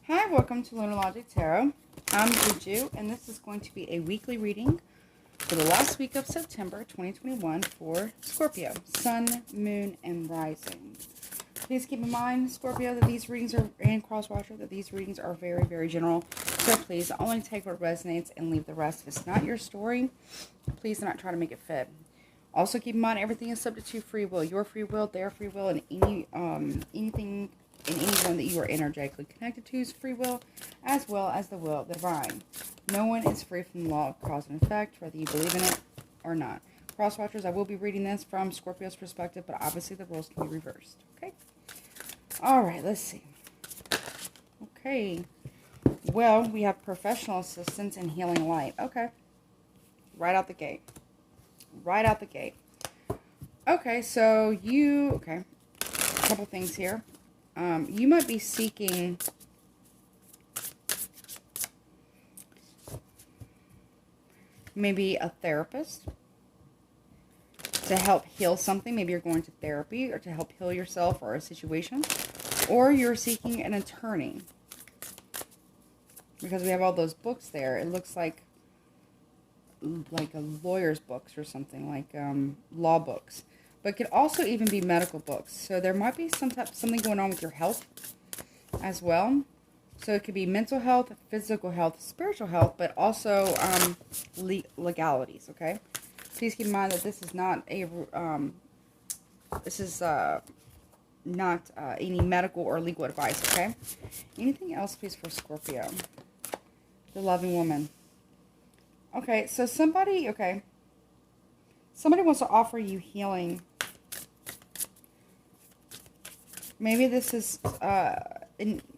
Hi, welcome to Lunar Logic Tarot. I'm Juju, and this is going to be a weekly reading for the last week of September 2021 for Scorpio, Sun, Moon, and Rising. Please keep in mind, Scorpio, that these readings are, and Crosswatcher, that these readings are very, very general. So please only take what resonates and leave the rest. If it's not your story, please do not try to make it fit. Also keep in mind, everything is subject to free will. Your free will, their free will, and anything and anyone that you are energetically connected to is free will, as well as the will of the divine. No one is free from the law of cause and effect, whether you believe in it or not. Crosswatchers, I will be reading this from Scorpio's perspective, but obviously the roles can be reversed. Okay? Alright, let's see. Okay. Well, we have professional assistance and healing light. Okay. Right out the gate. Right out the gate. Okay, so okay. A couple things here. You might be seeking maybe a therapist to help heal something. Maybe you're going to therapy or to help heal yourself or a situation. Or you're seeking an attorney. Because we have all those books there. It looks like a lawyer's books or something, like law books. But it could also even be medical books. So there might be something going on with your health as well. So it could be mental health, physical health, spiritual health, but also legalities, okay? Please keep in mind that this is not any medical or legal advice, okay? Anything else, please, for Scorpio? The loving woman. Okay, so somebody wants to offer you healing. Maybe this is,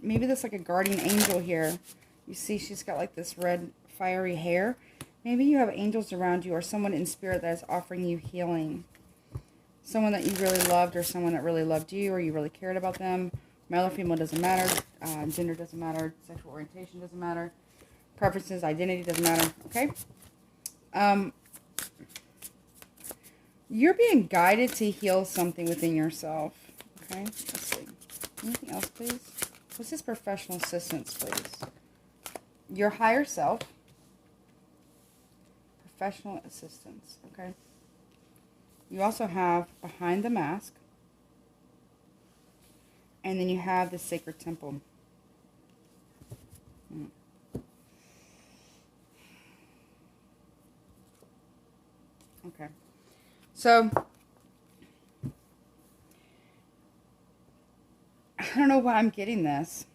maybe this is like a guardian angel here. You see she's got like this red fiery hair. Maybe you have angels around you or someone in spirit that is offering you healing. Someone that you really loved or someone that really loved you or you really cared about them. Male or female doesn't matter. Gender doesn't matter. Sexual orientation doesn't matter. Preferences, identity doesn't matter. Okay? You're being guided to heal something within yourself. Okay, let's see. Anything else, please? What's this professional assistance, please? Your higher self. Professional assistance, okay? You also have behind the mask. And then you have the sacred temple. Okay. So, I don't know why I'm getting this,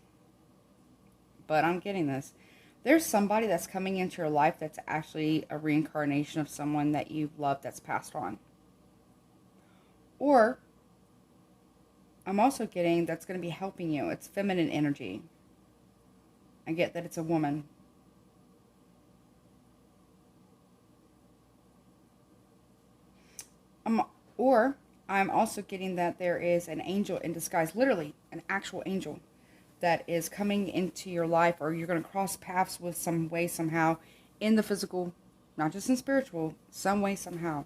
but I'm getting this. There's somebody that's coming into your life that's actually a reincarnation of someone that you've loved that's passed on. Or, I'm also getting that's going to be helping you. It's feminine energy. I get that it's a woman. Or I'm also getting that there is an angel in disguise, literally an actual angel that is coming into your life, or you're going to cross paths with some way, somehow, in the physical, not just in spiritual, some way, somehow,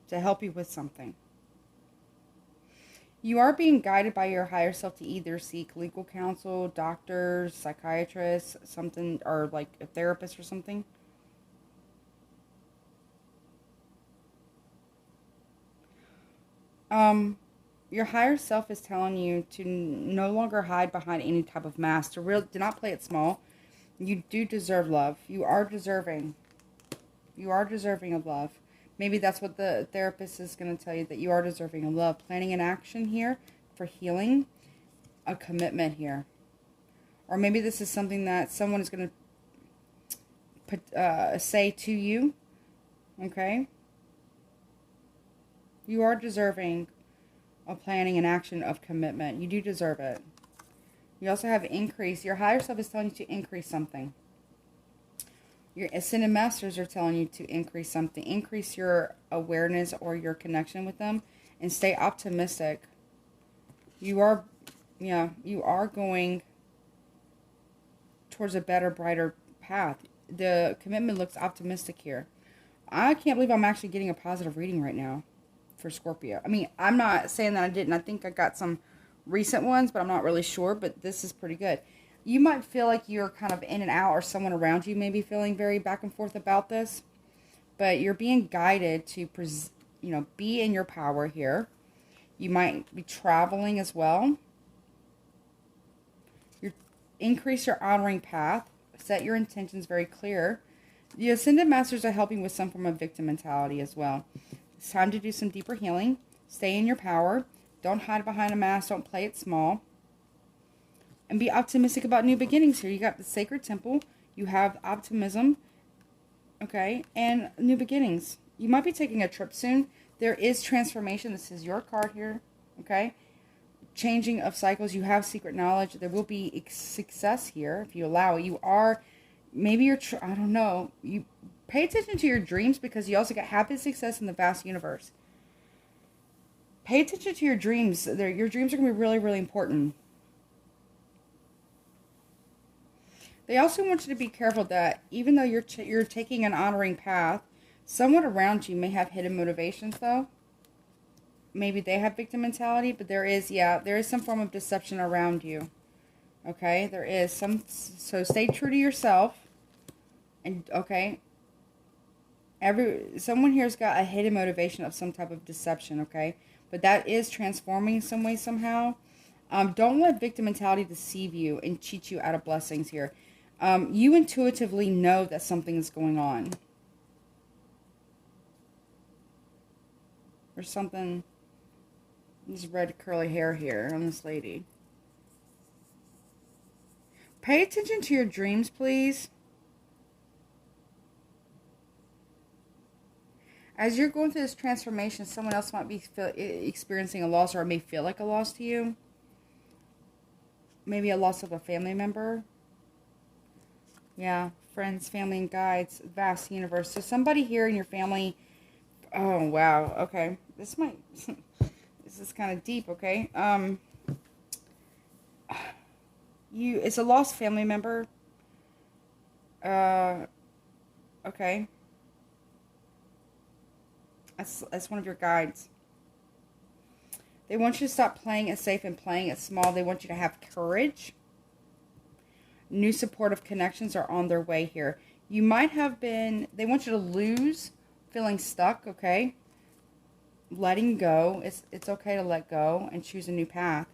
to help you with something. You are being guided by your higher self to either seek legal counsel, doctors, psychiatrists, something, or like a therapist or something. Your higher self is telling you to no longer hide behind any type of mask. Do not play it small. You do deserve love. You are deserving. You are deserving of love. Maybe that's what the therapist is going to tell you, that you are deserving of love. Planning an action here for healing. A commitment here. Or maybe this is something that someone is going to say to you. Okay? You are deserving of planning an action of commitment. You do deserve it. You also have increase. Your higher self is telling you to increase something. Your ascended masters are telling you to increase something. Increase your awareness or your connection with them and stay optimistic. You are going towards a better, brighter path. The commitment looks optimistic here. I can't believe I'm actually getting a positive reading right now for Scorpio. I mean, I'm not saying that I didn't. I think I got some recent ones, but I'm not really sure. But this is pretty good. You might feel like you're kind of in and out, or someone around you may be feeling very back and forth about this. But you're being guided to, be in your power here. You might be traveling as well. Increase your honoring path. Set your intentions very clear. The Ascended Masters are helping with some form of victim mentality as well. It's time to do some deeper healing. Stay in your power. Don't hide behind a mask. Don't play it small. And be optimistic about new beginnings here. You got the Sacred Temple. You have optimism. Okay. And new beginnings. You might be taking a trip soon. There is transformation. This is your card here. Okay. Changing of cycles. You have secret knowledge. There will be success here if you allow it. You are, maybe you're, I don't know. You pay attention to your dreams, because you also get happy success in the vast universe. Pay attention to your dreams. Your dreams are going to be really, really important. They also want you to be careful that even though you're taking an honoring path, someone around you may have hidden motivations, though. Maybe they have victim mentality, but there is some form of deception around you. Okay, there is some, so stay true to yourself. And, okay, someone here's got a hidden motivation of some type of deception, okay? But that is transforming in some way, somehow. Don't let victim mentality deceive you and cheat you out of blessings here. You intuitively know that something is going on. There's something, this red curly hair here on this lady. Pay attention to your dreams, please. As you're going through this transformation, someone else might be experiencing a loss, or it may feel like a loss to you. Maybe a loss of a family member. Yeah, friends, family, and guides, vast universe. So somebody here in your family, oh, wow, okay. This is kind of deep, okay? It's a lost family member. Okay. That's one of your guides. They want you to stop playing it safe and playing it small. They want you to have courage. New supportive connections are on their way here. You might have been, they want you to lose, feeling stuck, okay? Letting go. It's okay to let go and choose a new path.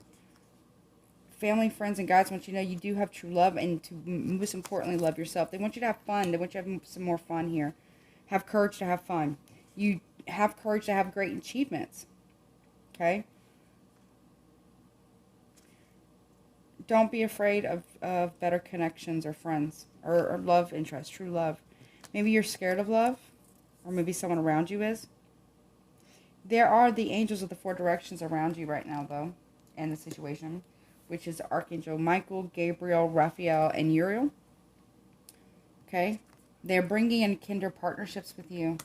Family, friends, and guides want you to know you do have true love, and to most importantly, love yourself. They want you to have fun. They want you to have some more fun here. Have courage to have fun. You have courage to have great achievements. Okay? Don't be afraid of better connections or friends or love interest, true love. Maybe you're scared of love, or maybe someone around you is. There are the angels of the four directions around you right now, though, in the situation, which is Archangel Michael, Gabriel, Raphael, and Uriel. Okay? They're bringing in kinder partnerships with you.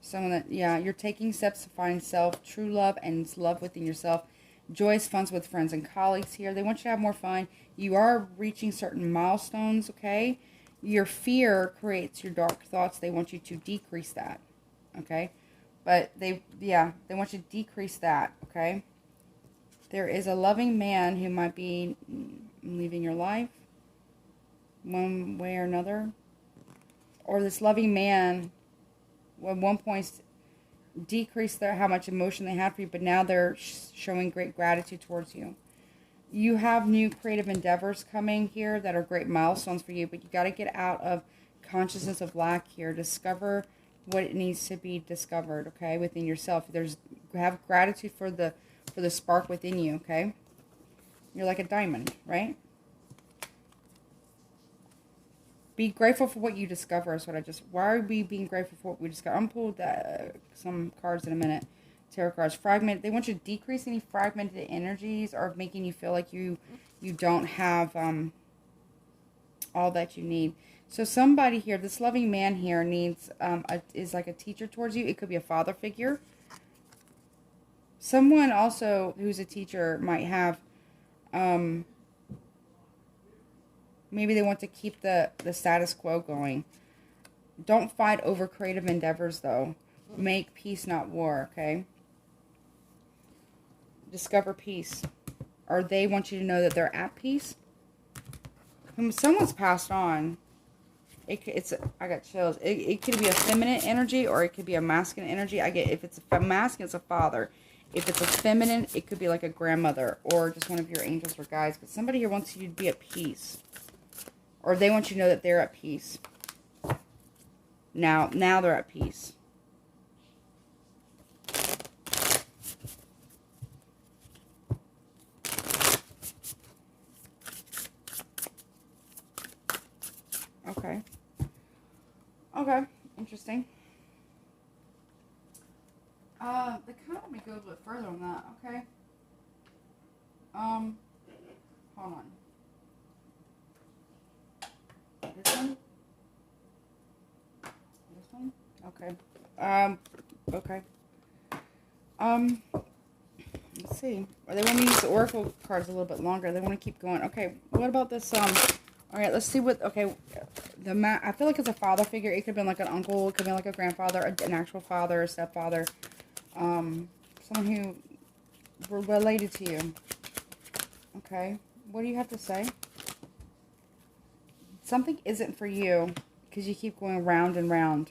Someone that, yeah, you're taking steps to find self, true love, and love within yourself. Joyous funs with friends and colleagues here. They want you to have more fun. You are reaching certain milestones, okay? Your fear creates your dark thoughts. They want you to decrease that, okay? But they want you to decrease that, okay? There is a loving man who might be leaving your life one way or another. Or this loving man, at one point, decreased how much emotion they had for you, but now they're showing great gratitude towards you. You have new creative endeavors coming here that are great milestones for you, but you got to get out of consciousness of lack here. Discover what it needs to be discovered, okay, within yourself. Have gratitude for the spark within you, okay? You're like a diamond, right? Be grateful for what you discover is what why are we being grateful for what we discover? I'm going to pull some cards in a minute. Tarot cards. Fragment. They want you to decrease any fragmented energies or making you feel like you don't have all that you need. So somebody here, this loving man here needs, is like a teacher towards you. It could be a father figure. Someone also who's a teacher might have, maybe they want to keep the status quo going. Don't fight over creative endeavors, though. Make peace, not war, okay? discover peace. Or they want you to know that they're at peace. When someone's passed on, I got chills. It could be a feminine energy or it could be a masculine energy. If it's a masculine, it's a father. If it's a feminine, it could be like a grandmother or just one of your angels or guides. But somebody here wants you to be at peace. Or they want you to know that they're at peace. Now they're at peace. Okay, interesting. They kind of want me to go a bit further on that. Okay. Hold on. This one? This one? Okay. Okay. Let's see. They want me to use the oracle cards a little bit longer. They want to keep going. Okay, what about this, all right, let's see what, okay, I feel like it's a father figure. It could have been like an uncle, it could be like a grandfather, an actual father, a stepfather, someone who related to you. Okay, what do you have to say? Something isn't for you because you keep going round and round.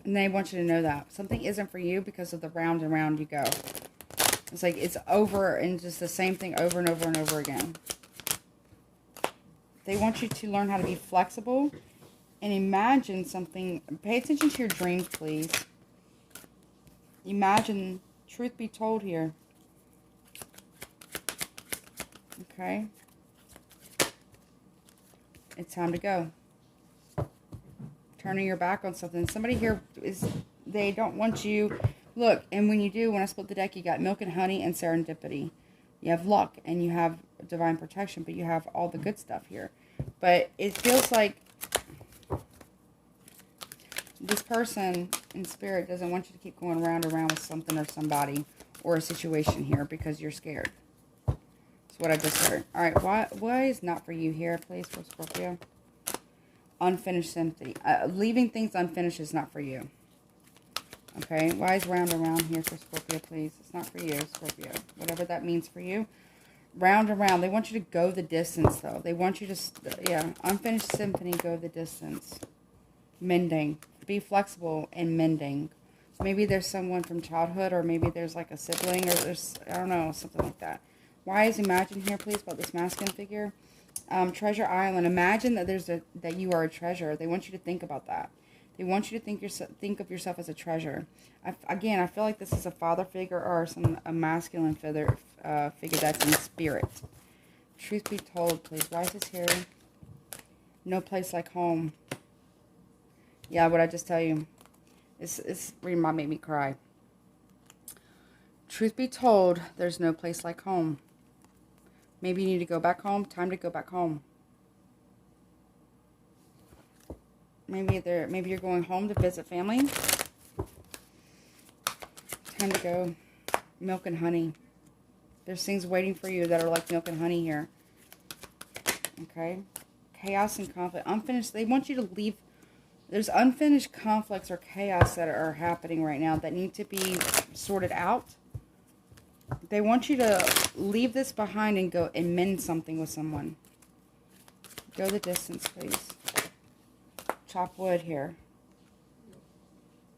And they want you to know that. Something isn't for you because of the round and round you go. It's like it's over and just the same thing over and over and over again. They want you to learn how to be flexible and imagine something. Pay attention to your dreams, please. Imagine, truth be told here. Okay. It's time to go. Turning your back on something. Somebody here they don't want you. Look, and when you do, when I split the deck, you got milk and honey and serendipity. You have luck and you have divine protection, but you have all the good stuff here. But it feels like this person in spirit doesn't want you to keep going round and round with something or somebody or a situation here because you're scared. That's what I just heard. All right, why is not for you here, please, for Scorpio? Unfinished sympathy. Leaving things unfinished is not for you. Okay, why is round and round here for Scorpio, please? It's not for you, Scorpio. Whatever that means for you. Round and round. They want you to go the distance, though. They want you to, yeah, unfinished symphony, go the distance. Mending. Be flexible in mending. So maybe there's someone from childhood, or maybe there's like a sibling, or there's, I don't know, something like that. Why is imagine here, please, about this masculine figure? Treasure Island. Imagine that that you are a treasure. They want you to think about that. They want you to think of yourself as a treasure. Again, I feel like this is a father figure or a masculine figure that's in spirit. Truth be told, please. Why is this here? No place like home. Yeah, what I just tell you. This reading might make me cry. Truth be told, there's no place like home. Maybe you need to go back home. Time to go back home. Maybe you're going home to visit family. Time to go. Milk and honey. There's things waiting for you that are like milk and honey here. Okay. Chaos and conflict. Unfinished. They want you to leave. There's unfinished conflicts or chaos that are happening right now that need to be sorted out. They want you to leave this behind and go and mend something with someone. Go the distance, please. Chop wood here.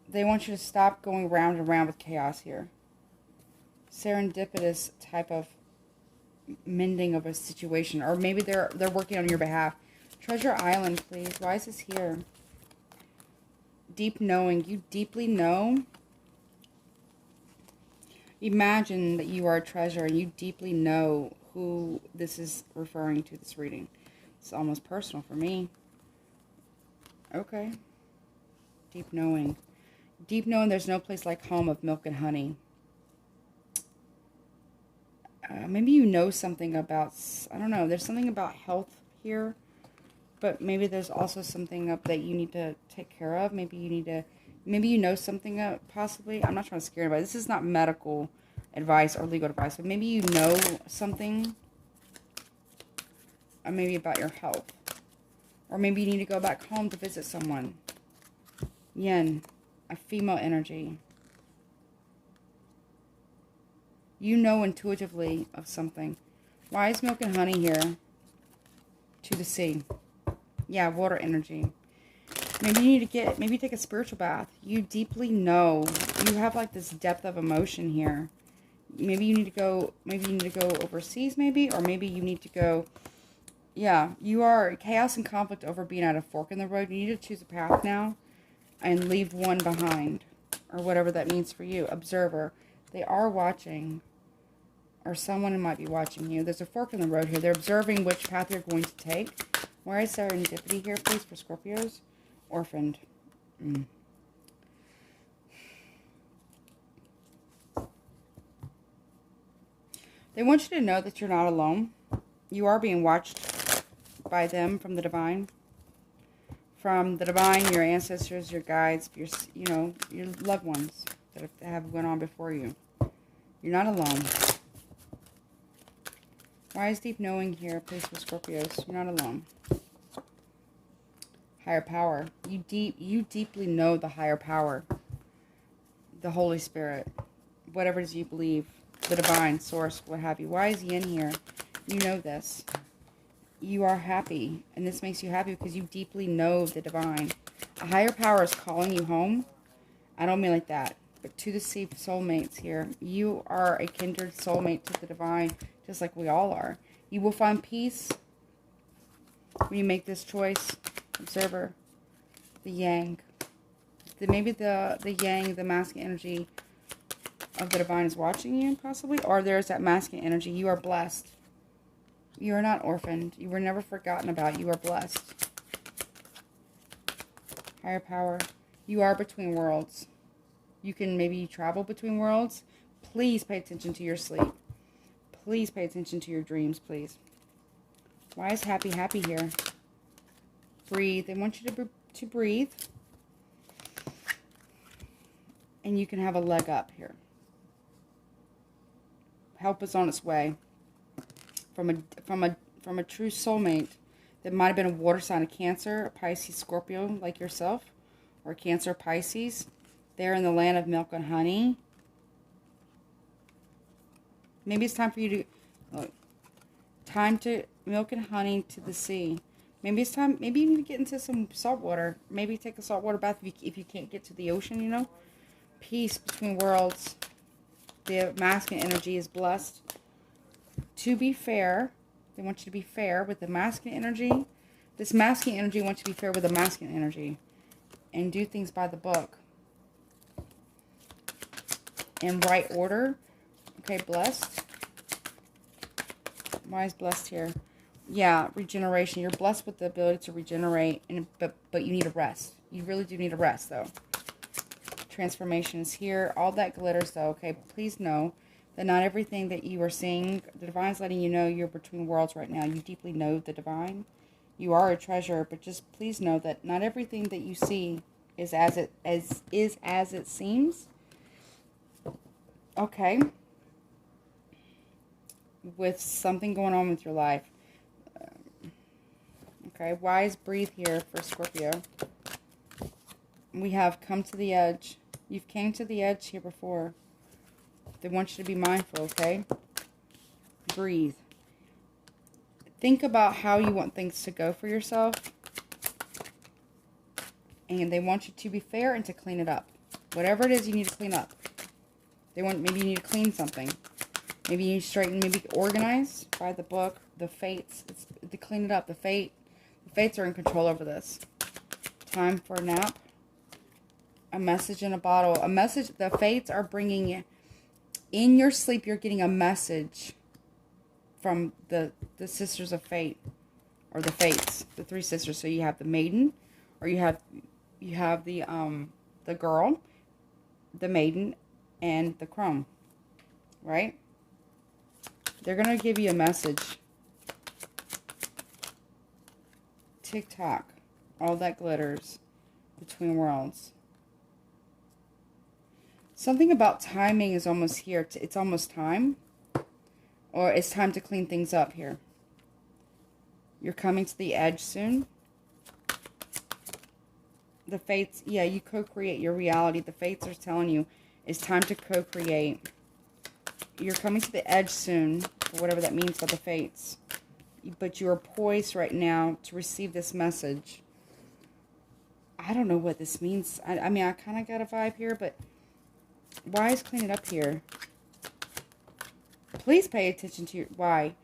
They want you to stop going round and round with chaos here. Serendipitous type of mending of a situation. Or maybe they're working on your behalf. Treasure Island, please. Why is this here? Deep knowing. You deeply know. Imagine that you are a treasure and you deeply know who this is referring to, this reading. It's almost personal for me. Okay. Deep knowing. Deep knowing there's no place like home of milk and honey. Maybe you know something about, I don't know, there's something about health here. But maybe there's also something up that you need to take care of. Maybe you know something up, possibly. I'm not trying to scare anybody. This is not medical advice or legal advice. But maybe you know something. Or maybe about your health. Or maybe you need to go back home to visit someone. Yin, a female energy. You know intuitively of something. Why is milk and honey here? To the sea. Yeah, water energy. Maybe you need to maybe take a spiritual bath. You deeply know. You have like this depth of emotion here. Maybe you need to go, overseas maybe, or maybe you need to go, yeah, you are chaos and conflict over being at a fork in the road. You need to choose a path now and leave one behind, or whatever that means for you. Observer. They are watching, or someone might be watching you. There's a fork in the road here. They're observing which path you're going to take. Where is serendipity here, please, for Scorpios? Orphaned. They want you to know that you're not alone. You are being watched by them from the divine. From the divine, your ancestors, your guides, your loved ones that have went on before you. You're not alone. Why is deep knowing here, please, for Scorpios? You're not alone. Higher power. You deeply know the higher power. The Holy Spirit. Whatever it is you believe. The divine source, what have you. Why is he in here? You know this. You are happy. And this makes you happy because you deeply know the divine. A higher power is calling you home. I don't mean like that. But to the sea soulmates here. You are a kindred soulmate to the divine. Just like we all are. You will find peace when you make this choice. Observer. The yang. Maybe the yang, the masculine energy of the divine is watching you, possibly. Or there's that masculine energy. You are blessed. You are not orphaned. You were never forgotten about. You are blessed. Higher power. You are between worlds. You can maybe travel between worlds. Please pay attention to your sleep. Please pay attention to your dreams, please. Why is happy here? Breathe. They want you to breathe. And you can have a leg up here. Help is on its way. From a true soulmate that might have been a water sign, a Cancer, a Pisces, Scorpio, like yourself, or Cancer, Pisces. They're in the land of milk and honey. Maybe it's time for you to time to milk and honey to the sea. Maybe it's time. Maybe you need to get into some salt water. Maybe take a saltwater bath if you can't get to the ocean. You know, peace between worlds. The masculine energy is blessed. To be fair, they want you to be fair with the masculine energy. This masculine energy wants you to be fair with the masculine energy. And do things by the book. In right order. Okay, blessed. Why is blessed here? Yeah, regeneration. You're blessed with the ability to regenerate. But you need a rest. You really do need a rest, though. Transformation is here. All that glitters, though. Okay, please know that not everything that you are seeing, the divine's letting you know you're between worlds right now. You deeply know the divine. You are a treasure, but just please know that not everything that you see is as it seems. Okay. With something going on with your life. Okay, wise breathe here for Scorpio. We have come to the edge. You've came to the edge here before. They want you to be mindful, okay? Breathe. Think about how you want things to go for yourself. And they want you to be fair and to clean it up. Whatever it is you need to clean up. Maybe you need to clean something. Maybe you need to straighten, maybe organize by the book, the fates. It's to clean it up. The fates are in control over this. Time for a nap. A message in a bottle. A message. The fates are bringing you. In your sleep, you're getting a message from the sisters of fate. Or the fates. The three sisters. So you have the maiden. Or you have the girl. The maiden. And the crone. Right? They're going to give you a message. Tick-tock. All that glitters. Between worlds. Something about timing is almost here. It's almost time. Or it's time to clean things up here. You're coming to the edge soon. The fates, yeah, you co-create your reality. The fates are telling you it's time to co-create. You're coming to the edge soon, or whatever that means by the fates. But you are poised right now to receive this message. I don't know what this means. I mean, I kind of got a vibe here, but why is clean it up here? Please pay attention to your why.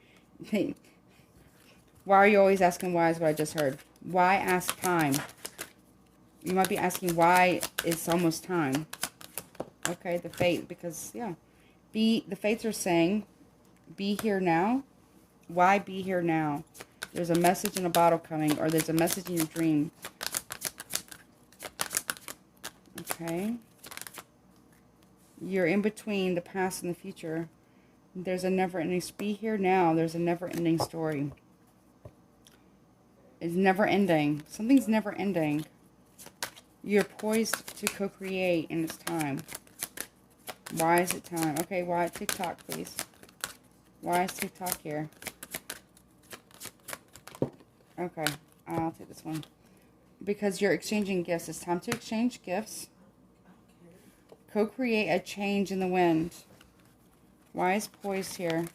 Why are you always asking why is what I just heard? Why ask time? You might be asking why it's almost time. Okay, the fate, because, yeah. The fates are saying, be here now. Why be here now? There's a message in a bottle coming, or there's a message in your dream. Okay. You're in between the past and the future. There's a never-ending, be here now. There's a never-ending story. It's never ending. Something's never ending. You're poised to co-create, and it's time. Why is it time? Okay, why TikTok, please? Why is TikTok here? Okay, I'll take this one. Because you're exchanging gifts. It's time to exchange gifts. Co-create a change in the wind. Why is poised here?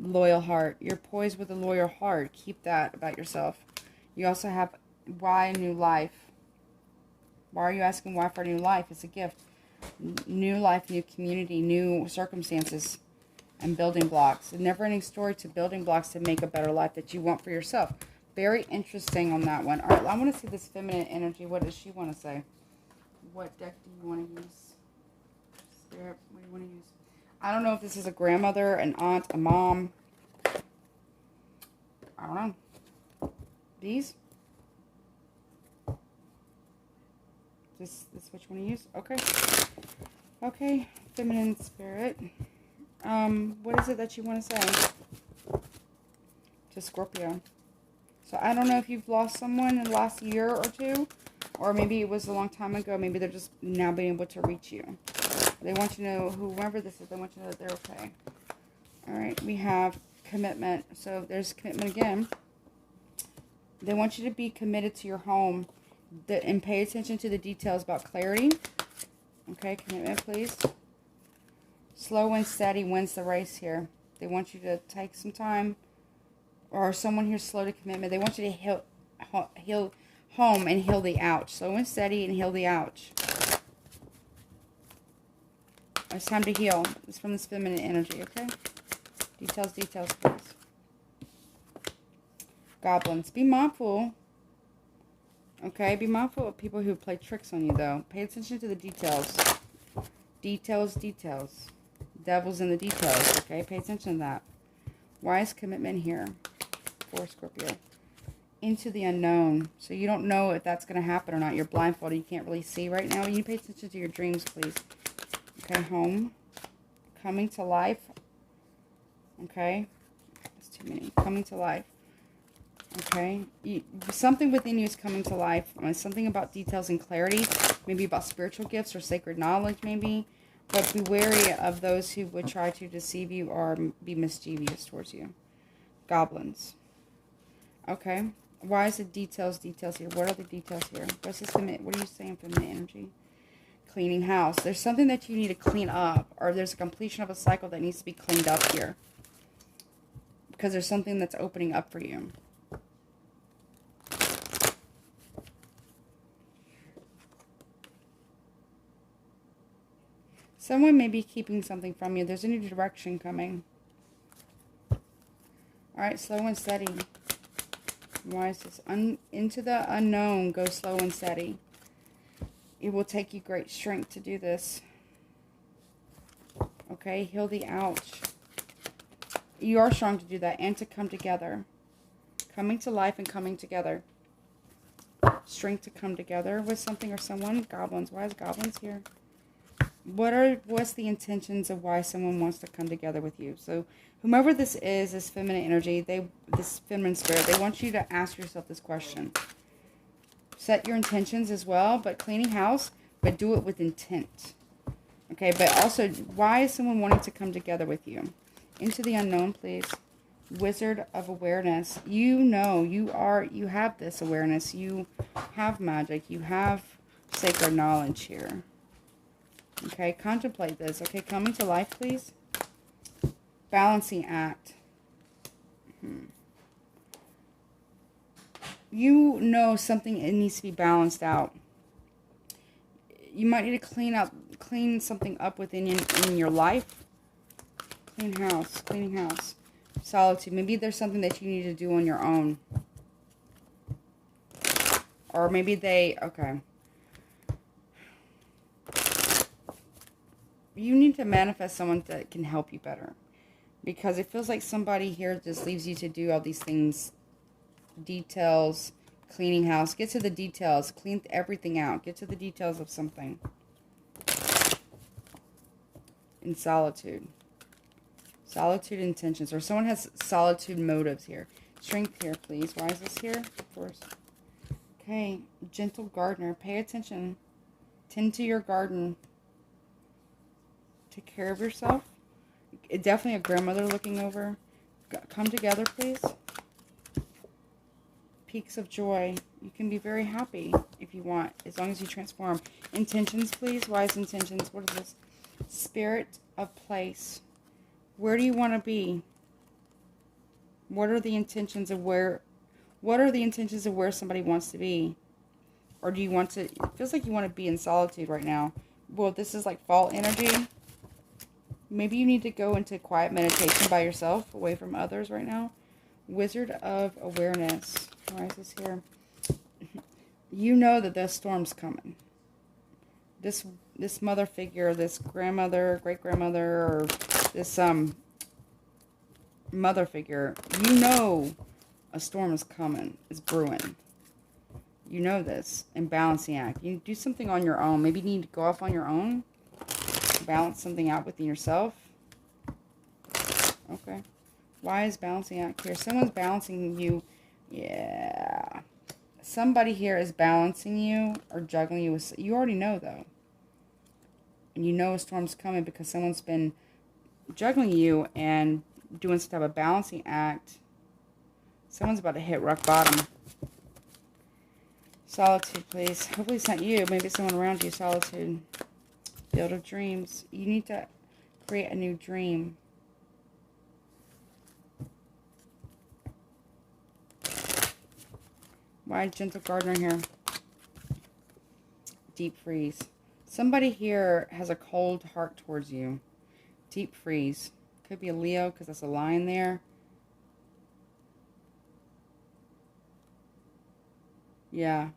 Loyal heart. You're poised with a loyal heart. Keep that about yourself. You also have why a new life. Why are you asking why for a new life? It's a gift. New life, new community, new circumstances, and building blocks. A never-ending story to building blocks to make a better life that you want for yourself. Very interesting on that one. All right, I want to see this feminine energy. What does she want to say? What deck do you want to use? Spirit, what do you want to use? I don't know if this is a grandmother, an aunt, a mom. I don't know. These? This what you want to use? Okay. Okay, feminine spirit. What is it that you want to say to Scorpio? So I don't know if you've lost someone in the last year or two, or maybe it was a long time ago. Maybe they're just now being able to reach you. They want you to know, whoever this is, they want you to know that they're okay. All right, we have commitment. So there's commitment again. They want you to be committed to your home and pay attention to the details about clarity. Okay, commitment, please. Slow and steady wins the race here. They want you to take some time, or someone here slow to commitment. They want you to heal home and heal the ouch. Slow and steady and heal the ouch. It's time to heal. It's from this feminine energy, okay? Details, please. Goblins. Be mindful. Okay, be mindful of people who play tricks on you, though. Pay attention to the details. Details. Devil's in the details, okay? Pay attention to that. Why is commitment here for Scorpio? Into the unknown. So you don't know if that's going to happen or not. You're blindfolded. You can't really see right now. You need to pay attention to your dreams, please. Okay, home. Coming to life. Okay. That's too many. Coming to life. Okay. Something within you is coming to life. Something about details and clarity. Maybe about spiritual gifts or sacred knowledge, maybe. But be wary of those who would try to deceive you or be mischievous towards you. Goblins. Okay. Why is the details here? What are the details here? What's this? What are you saying from the energy? Cleaning house. There's something that you need to clean up, or there's a completion of a cycle that needs to be cleaned up here, because there's something that's opening up for you. Someone may be keeping something from you. There's a new direction coming. All right, slow and steady. Why is this? Into the unknown, go slow and steady. It will take you great strength to do this. Okay, heal the ouch. You are strong to do that and to come together. Coming to life and coming together. Strength to come together with something or someone. Goblins. Why is goblins here? What's the intentions of why someone wants to come together with you? So whomever this is, this feminine energy, this feminine spirit, they want you to ask yourself this question. Set your intentions as well, but cleaning house, but do it with intent. Okay, but also, why is someone wanting to come together with you? Into the unknown, please. Wizard of awareness. You know, you have this awareness. You have magic. You have sacred knowledge here. Okay, contemplate this. Okay, coming to life, please. Balancing act. You know something, it needs to be balanced out. You might need to clean something up within in your life. Cleaning house. Solitude. Maybe there's something that you need to do on your own. Or maybe okay. You need to manifest someone that can help you better. Because it feels like somebody here just leaves you to do all these things. Details, cleaning house. Get to the details. Clean everything out. Get to the details of something. In solitude. Solitude intentions. Or someone has solitude motives here. Strength here, please. Why is this here? Of course. Okay. Gentle gardener. Pay attention. Tend to your garden. Take care of yourself. Definitely a grandmother looking over. Come together, please. Peaks of joy. You can be very happy if you want, as long as you transform. Intentions, please. Wise intentions. What is this? Spirit of place. Where do you want to be? What are the intentions of where somebody wants to be? Or do you want to, it feels like you want to be in solitude right now. Well, this is like fall energy. Maybe you need to go into quiet meditation by yourself, away from others right now. Wizard of awareness. Why is this here? You know that the storm's coming. This mother figure, this grandmother, great-grandmother, or this mother figure, you know a storm is coming, is brewing. You know this. And balancing act. You do something on your own. Maybe you need to go off on your own. Balance something out within yourself. Okay. Why is balancing act here? Someone's balancing you. Yeah. Somebody here is balancing you or juggling you. You already know, though. And you know a storm's coming because someone's been juggling you and doing some type of balancing act. Someone's about to hit rock bottom. Solitude, please. Hopefully it's not you. Maybe it's someone around you. Solitude. Field of dreams. You need to create a new dream. Why gentle gardener here? Deep freeze. Somebody here has a cold heart towards you. Deep freeze. Could be a Leo because that's a line there. Yeah.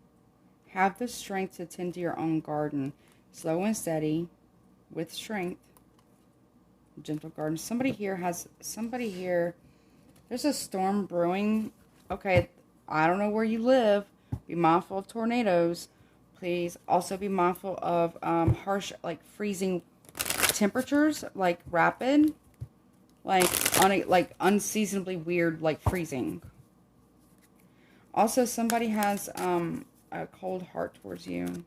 Have the strength to tend to your own garden. Slow and steady. With strength. Gentle garden. Somebody here. There's a storm brewing. Okay. I don't know where you live. Be mindful of tornadoes. Please also be mindful of harsh, like freezing temperatures, like rapid, like unseasonably weird, like freezing. Also, somebody has a cold heart towards you.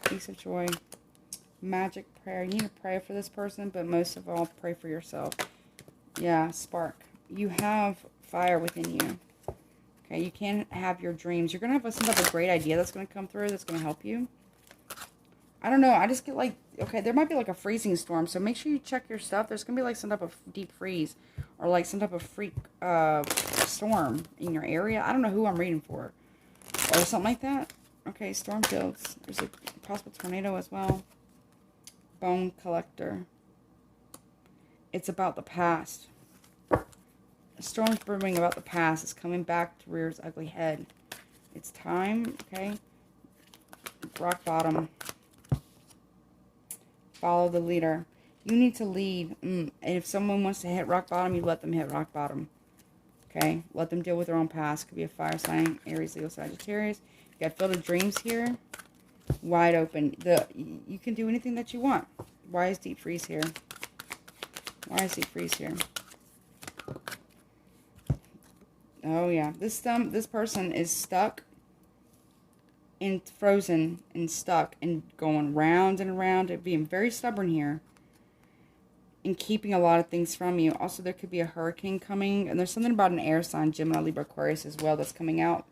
Peace of joy. Magic prayer. You need to pray for this person, but most of all, pray for yourself. Yeah, spark. You have fire within you. Okay, you can have your dreams. You're going to have some type of great idea that's going to come through that's going to help you. I don't know. I just get like, okay, there might be like a freezing storm. So make sure you check your stuff. There's going to be like some type of deep freeze or like some type of freak storm in your area. I don't know who I'm reading for. Or something like that. Okay, storm fields. There's a possible tornado as well. Bone collector. It's about the past. A storm's brewing about the past. It's coming back to rear its ugly head. It's time, okay? Rock bottom. Follow the leader. You need to lead. And if someone wants to hit rock bottom, you let them hit rock bottom. Okay? Let them deal with their own past. Could be a fire sign, Aries, Leo, Sagittarius. You got Field of Dreams here. Wide open. You can do anything that you want. Why is deep freeze here? Why is deep freeze here? Oh yeah, this person is stuck and frozen and stuck and going round and around and being very stubborn here and keeping a lot of things from you. Also, there could be a hurricane coming, and there's something about an air sign, Gemini, Libra, Aquarius as well, that's coming out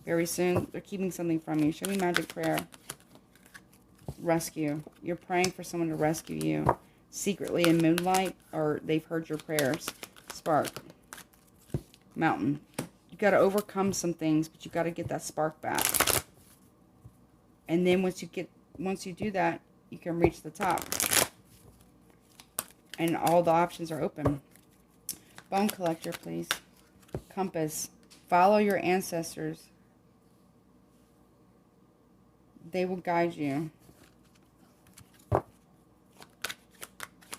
very soon. They're keeping something from you. Show me magic prayer. Rescue. You're praying for someone to rescue you. Secretly in moonlight, or they've heard your prayers. Spark. Mountain. You got to overcome some things, but you got to get that spark back. And then once you do that, you can reach the top. And all the options are open. Bone collector, please. Compass. Follow your ancestors. They will guide you.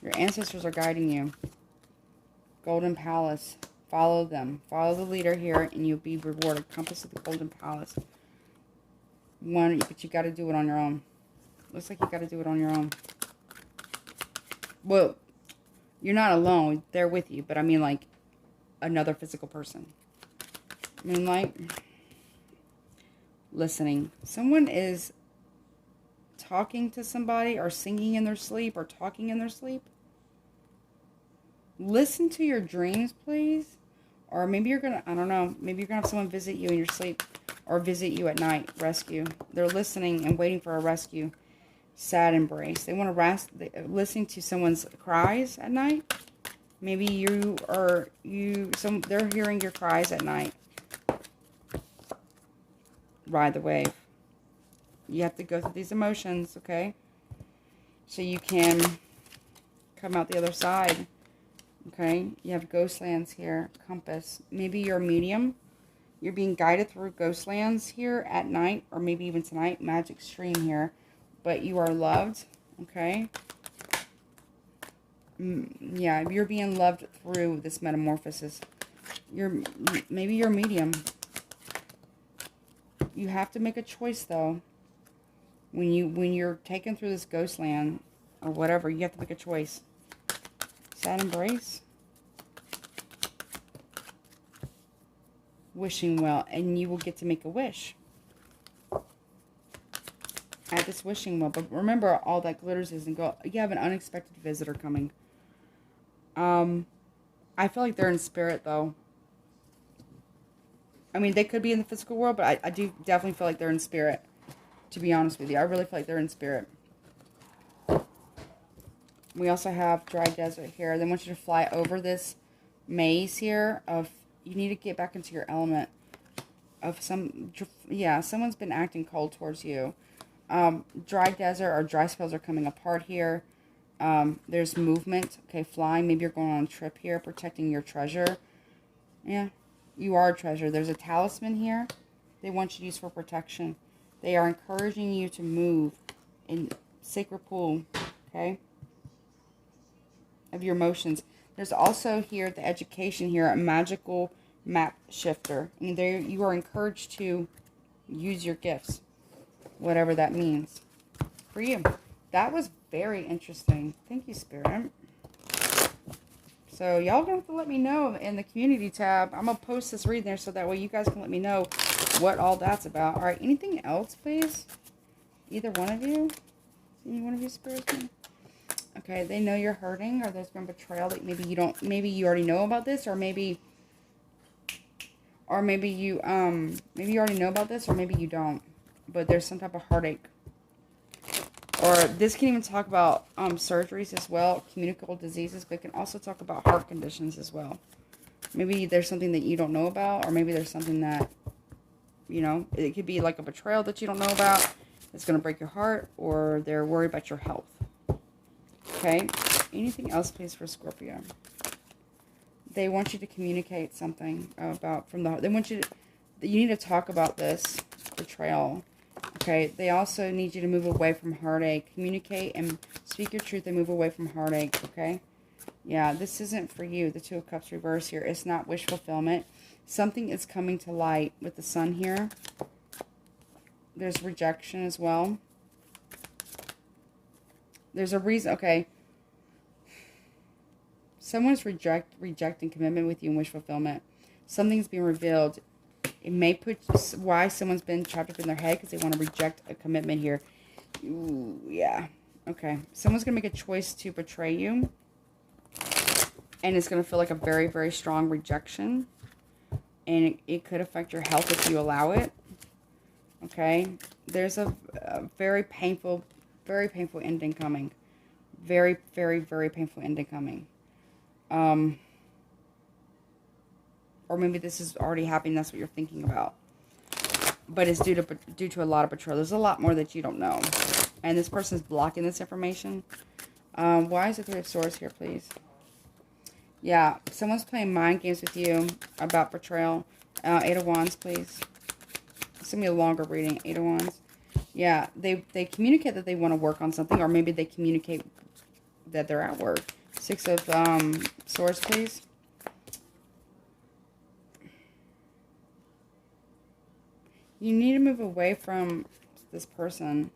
Your ancestors are guiding you. Golden Palace. Follow them. Follow the leader here and you'll be rewarded. Compass of the Golden Palace. But you got to do it on your own. Looks like you got to do it on your own. Well, you're not alone. They're with you. But I mean like another physical person. Moonlight. Listening. Someone is talking to somebody or singing in their sleep or talking in their sleep. Listen to your dreams, please. Or maybe you're going to, I don't know, maybe you're going to have someone visit you in your sleep or visit you at night. Rescue. They're listening and waiting for a rescue. Sad embrace. They want to listening to someone's cries at night. Maybe they're hearing your cries at night. Ride the wave. You have to go through these emotions, okay? So you can come out the other side, okay? You have Ghostlands here, Compass. Maybe you're a medium. You're being guided through Ghostlands here at night, or maybe even tonight. Magic stream here. But you are loved, okay? Yeah, you're being loved through this metamorphosis. Maybe you're a medium. You have to make a choice, though. When you're taken through this Ghostland or whatever, you have to make a choice. Sad embrace. Wishing well, and you will get to make a wish. At this wishing well, but remember, all that glitters isn't gold. You have an unexpected visitor coming. I feel like they're in spirit, though. I mean, they could be in the physical world, but I do definitely feel like they're in spirit. To be honest with you, I really feel like they're in spirit. We also have dry desert here. They want you to fly over this maze here of, you need to get back into your element. Someone's been acting cold towards you. Dry desert or dry spells are coming apart here. There's movement. Okay, flying. Maybe you're going on a trip here, protecting your treasure. Yeah, you are a treasure. There's a talisman here. They want you to use for protection. They are encouraging you to move in sacred pool, okay, of your emotions. There's also here the education here, a magical map shifter. And there you are encouraged to use your gifts, whatever that means for you. That was very interesting. Thank you, Spirit. So y'all gonna have to let me know in the community tab. I'm gonna post this reading there so that way you guys can let me know what all that's about. All right, anything else, please? Either one of you? Any one of you, Spirits? Okay, they know you're hurting, or there's been betrayal that maybe you don't. Maybe you already know about this, or maybe you already know about this, or maybe you don't. But there's some type of heartache. Or this can even talk about surgeries as well, communicable diseases, but it can also talk about heart conditions as well. Maybe there's something that you don't know about, or maybe there's something that, you know, it could be like a betrayal that you don't know about. It's going to break your heart, or they're worried about your health. Okay? Anything else, please, for Scorpio? They want you to communicate something about from the heart. They want you to, you need to talk about this betrayal. Okay? They also need you to move away from heartache. Communicate and speak your truth and move away from heartache. Okay? Yeah, this isn't for you. The Two of Cups reverse here. It's not wish fulfillment. Something is coming to light with the sun here. There's rejection as well. There's a reason. Okay. Someone's rejecting commitment with you and wish fulfillment. Something's being revealed. It may put why someone's been trapped up in their head because they want to reject a commitment here. Ooh, yeah. Okay. Someone's going to make a choice to betray you. And it's going to feel like a very, very strong rejection. And it could affect your health if you allow it. Okay. There's a very painful very painful ending coming. Very, very, very painful ending coming. Or maybe this is already happening. That's what you're thinking about. But it's due to a lot of betrayal. There's a lot more that you don't know. And this person's blocking this information. Why is the Three of Swords here, please? Yeah, someone's playing mind games with you about betrayal. Eight of Wands, please. It's going to be a longer reading. Eight of Wands. Yeah, they communicate that they want to work on something. Or maybe they communicate that they're at work. Six of Swords, please. You need to move away from this person.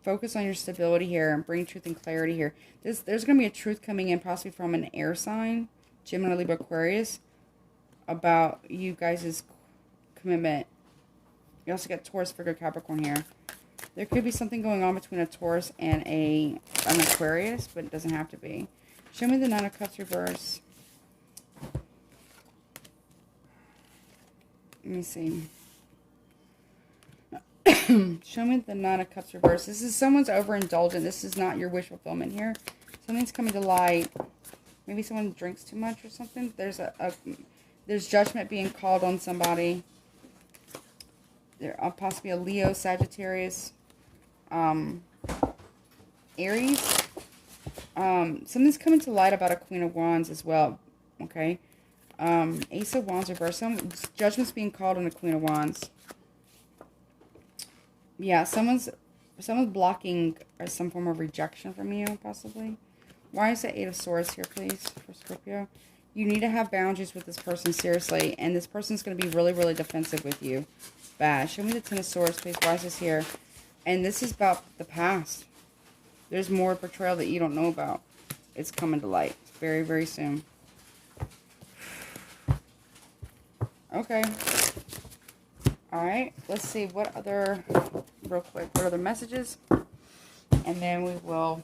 Focus on your stability here and bring truth and clarity here. There's going to be a truth coming in possibly from an air sign, Gemini, Libra, Aquarius, about you guys' commitment. You also got Taurus, Virgo, Capricorn here. There could be something going on between a Taurus and an Aquarius, but it doesn't have to be. Show me the Nine of Cups reverse. Let me see. Show me the Nine of Cups reverse. This is someone's overindulgent. This is not your wish fulfillment here. Something's coming to light. Maybe someone drinks too much or something. There's there's judgment being called on somebody. There possibly a Leo, Sagittarius, Aries. Something's coming to light about a Queen of Wands as well. Okay. Ace of Wands reverse. Some judgment's being called on the Queen of Wands. Yeah, someone's blocking some form of rejection from you, possibly. Why is the Eight of Swords here, please, for Scorpio? You need to have boundaries with this person, seriously. And this person's going to be really, really defensive with you. Bad. Show me the Ten of Swords, please. Why is this here? And this is about the past. There's more betrayal that you don't know about. It's coming to light very, very soon. Okay. Alright. Let's see. What other... Real quick. What other messages? And then we will...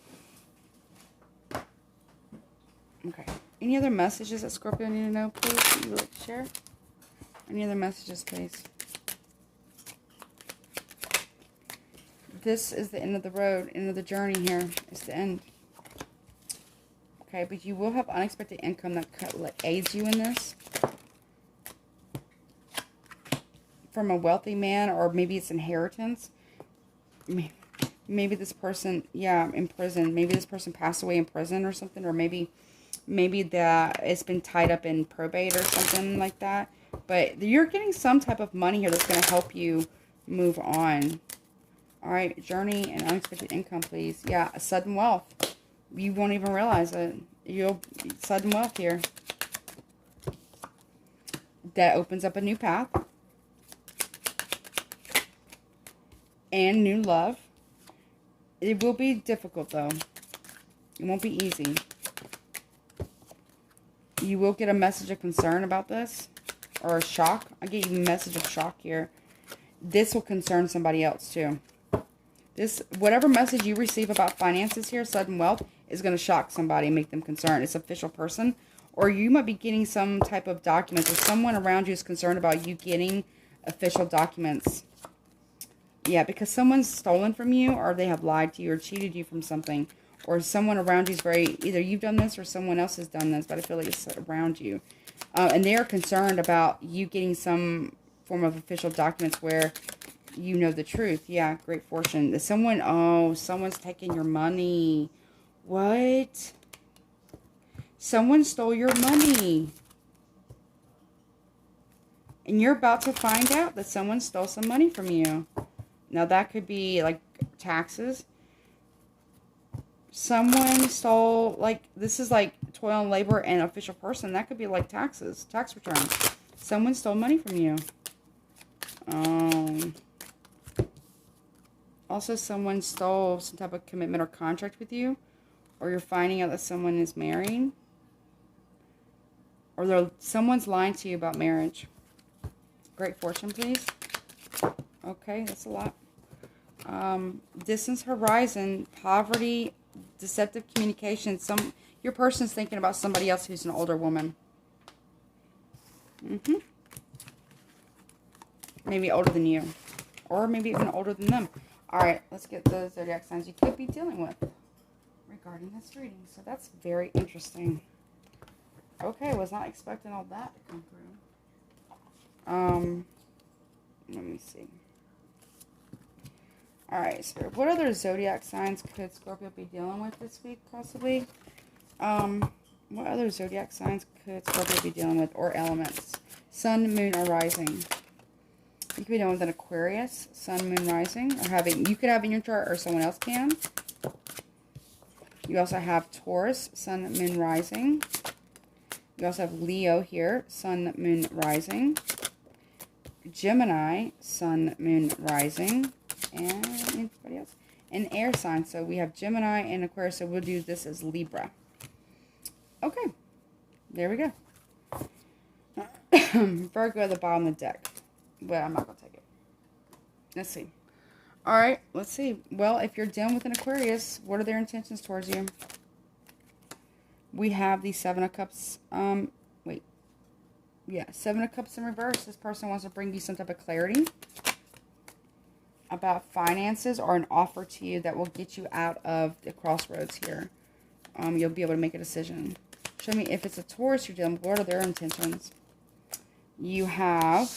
Okay. Any other messages that Scorpio need to know, please? That you would like to share? Any other messages, please? This is the end of the road, end of the journey here. It's the end. Okay, but you will have unexpected income that aids you in this. From a wealthy man, or maybe it's inheritance. Maybe this person, yeah, in prison. Maybe this person passed away in prison or something, or maybe that it's been tied up in probate or something like that. But you're getting some type of money here that's going to help you move on. All right, journey and unexpected income, please. Yeah, a sudden wealth. You won't even realize it. You'll sudden wealth here. That opens up a new path. And new love. It will be difficult, though. It won't be easy. You will get a message of concern about this. Or a shock. I get you a message of shock here. This will concern somebody else, too. Whatever message you receive about finances here, sudden wealth, is going to shock somebody and make them concerned. It's an official person. Or you might be getting some type of documents. Or someone around you is concerned about you getting official documents. Yeah, because someone's stolen from you, or they have lied to you or cheated you from something. Or someone around you is either you've done this or someone else has done this, but I feel like it's around you. And they are concerned about you getting some form of official documents where you know the truth. Yeah, great fortune. Someone's taking your money. What? Someone stole your money. And you're about to find out that someone stole some money from you. Now, that could be, like, taxes. Someone stole, like, this is, like, toil and labor and official person. That could be, like, taxes, tax returns. Someone stole money from you. Also, someone stole some type of commitment or contract with you. Or you're finding out that someone is married. Or someone's lying to you about marriage. Great fortune, please. Okay, that's a lot. Distance horizon, poverty, deceptive communication. Your person's thinking about somebody else who's an older woman. Maybe older than you. Or maybe even older than them. All right, let's get the zodiac signs you could be dealing with regarding this reading. So that's very interesting. Okay, was not expecting all that to come through. Let me see. All right, so what other zodiac signs could Scorpio be dealing with this week, possibly? What other zodiac signs could Scorpio be dealing with, or elements? Sun, moon, or rising. You could be dealing with an Aquarius, sun, moon, rising, or you could have in your chart, or someone else can. You also have Taurus, sun, moon, rising. You also have Leo here, sun, moon, rising. Gemini, sun, moon, rising. And anybody else? An air sign. So we have Gemini and Aquarius. So we'll do this as Libra. Okay. There we go. Virgo at the bottom of the deck. But I'm not going to take it. Let's see. All right. Let's see. Well, if you're dealing with an Aquarius, what are their intentions towards you? We have the Seven of Cups. Seven of Cups in reverse. This person wants to bring you some type of clarity about finances or an offer to you that will get you out of the crossroads here. You'll be able to make a decision. Show me if it's a Taurus you're dealing with. What are their intentions? You have,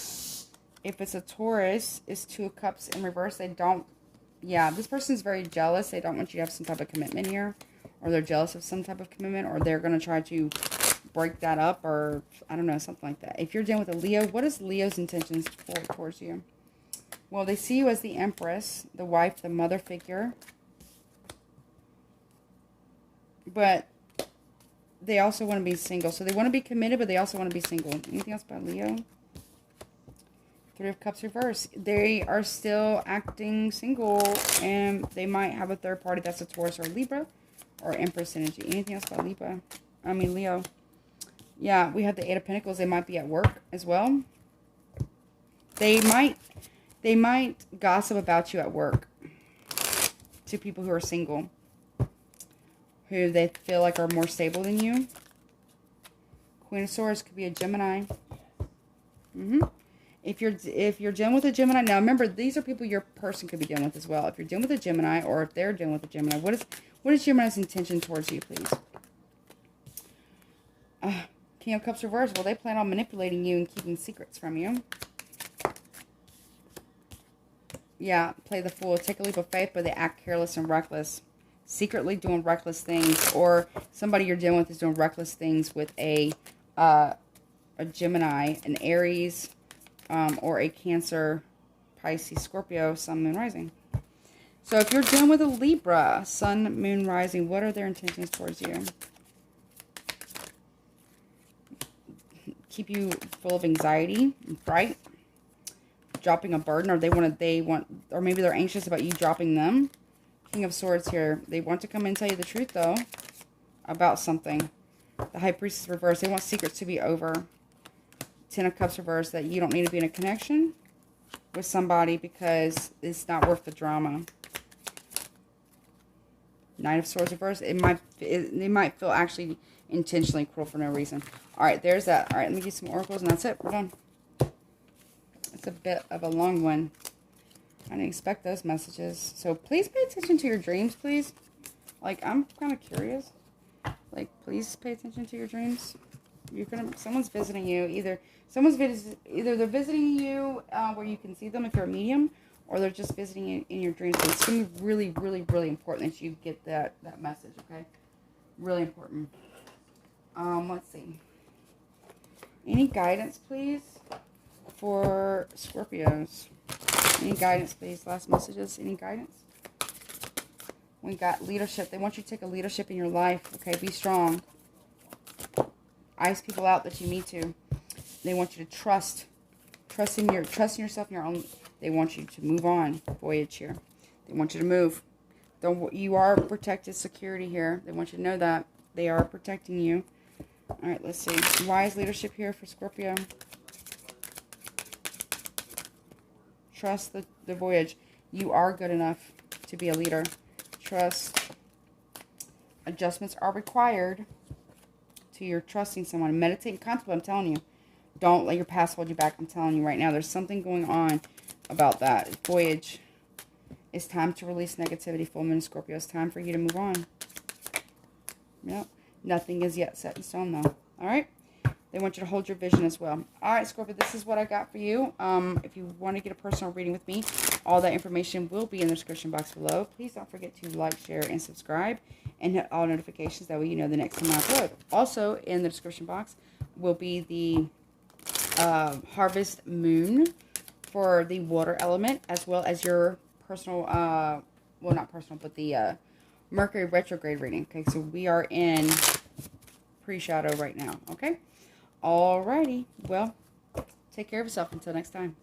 if it's a Taurus, is Two of Cups in reverse. They don't, this person's very jealous. They don't want you to have some type of commitment here. Or they're jealous of some type of commitment. Or they're going to try to break that up. Or, I don't know, something like that. If you're dealing with a Leo, what is Leo's intentions towards you? Well, they see you as the Empress, the wife, the mother figure. But they also want to be single. So they want to be committed, but they also want to be single. Anything else about Leo? Three of Cups reverse. They are still acting single, and they might have a third party that's a Taurus or Libra or Empress energy. Anything else about Leo? Yeah, we have the Eight of Pentacles. They might be at work as well. They might gossip about you at work to people who are single, who they feel like are more stable than you. Queen of Swords could be a Gemini. If you're dealing with a Gemini, now remember, these are people your person could be dealing with as well. If you're dealing with a Gemini, or if they're dealing with a Gemini, what is Gemini's intention towards you, please? King of Cups reverse. Well, they plan on manipulating you and keeping secrets from you. Yeah, play the fool. Take a leap of faith, but they act careless and reckless. Secretly doing reckless things. Or somebody you're dealing with is doing reckless things with a Gemini, an Aries, or a Cancer, Pisces, Scorpio, Sun, Moon, Rising. So if you're dealing with a Libra, Sun, Moon, Rising, what are their intentions towards you? Keep you full of anxiety and fright. Dropping a burden, or or maybe they're anxious about you dropping them. King of Swords here. They want to come and tell you the truth, though, about something. The High Priestess reverse. They want secrets to be over. Ten of Cups reverse. That you don't need to be in a connection with somebody because it's not worth the drama. Knight of Swords reverse. They might feel actually intentionally cruel for no reason. All right, there's that. All right, let me get some oracles, and that's it. We're done. It's a bit of a long one. I didn't expect those messages. So please pay attention to your dreams, please. Like, I'm kind of curious. Like, please pay attention to your dreams. Someone's visiting you. Either they're visiting you where you can see them if you're a medium, or they're just visiting you in your dreams. So it's going to be really, really, really important that you get that message, okay? Really important. Let's see. Any guidance, please, for Scorpios? Any guidance, please? Last messages. Any guidance? We got leadership. They want you to take a leadership in your life. Okay, be strong. Ice people out that you need to. They want you to trust in yourself, in your own. They want you to move on. Voyage here. They want you to move. You are protected security here. They want you to know that they are protecting you. All right, let's see. Wise leadership here for Scorpio. Trust the voyage. You are good enough to be a leader. Trust. Adjustments are required to your trusting someone. Meditate and contemplate. I'm telling you. Don't let your past hold you back. I'm telling you right now. There's something going on about that. Voyage. It's time to release negativity, full moon Scorpio. It's time for you to move on. Yep. Nothing is yet set in stone, though. All right? They want you to hold your vision as well. All right, Scorpio, this is what I got for you. If you want to get a personal reading with me, all that information will be in the description box below. Please don't forget to like, share, and subscribe, and hit all notifications. That way you know the next time I upload. Also, in the description box will be the harvest moon for the water element, as well as your personal, well, not personal, but the Mercury retrograde reading. Okay, so we are in pre-shadow right now. Okay? Alrighty. Well, take care of yourself until next time.